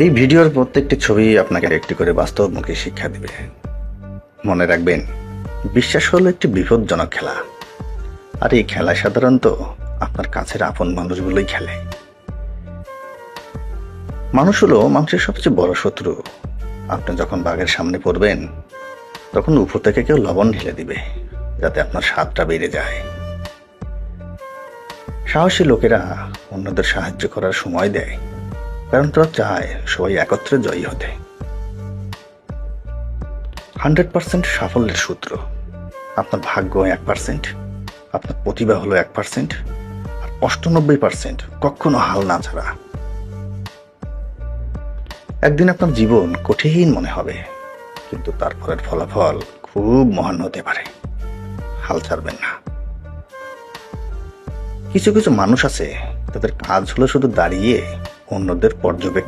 এই ভিডিওর প্রত্যেকটি ছবি আপনাকে একটি করে বাস্তবমুখী শিক্ষা দিবে। মনে রাখবেন, বিশ্বাস হলো একটি বিপজ্জনক খেলা, আর এই খেলায় সাধারণত আপনার কাছের আপন মানুষগুলোই খেলে। মানুষ হলো মানুষের সবচেয়ে বড় শত্রু। আপনি যখন বাঘের সামনে পড়বেন, তখন উপর থেকে কেউ লবণ ঢেলে দিবে যাতে আপনার স্বাদটা বেড়ে যায়। সাহসী লোকেরা অন্যদের সাহায্য করার সময় দেয়, কারণ তারা চায় সবাই একত্রে জয়ী হতে। 100% সাফল্যের সূত্র: আপনার ভাগ্য 1%, আপনার প্রতিভা হলো 1%, আর 98% কখনো হাল না ছাড়া। একদিন আপনার জীবন কঠিন মনে হবে, কিন্তু তারপরের ফলাফল খুব মহান হতে পারে। হাল ছাড়বেন না। কিছু কিছু মানুষ আছে, তাদের কাজ হলো শুধু দাঁড়িয়ে অন্যদের পর্যবেক্ষণ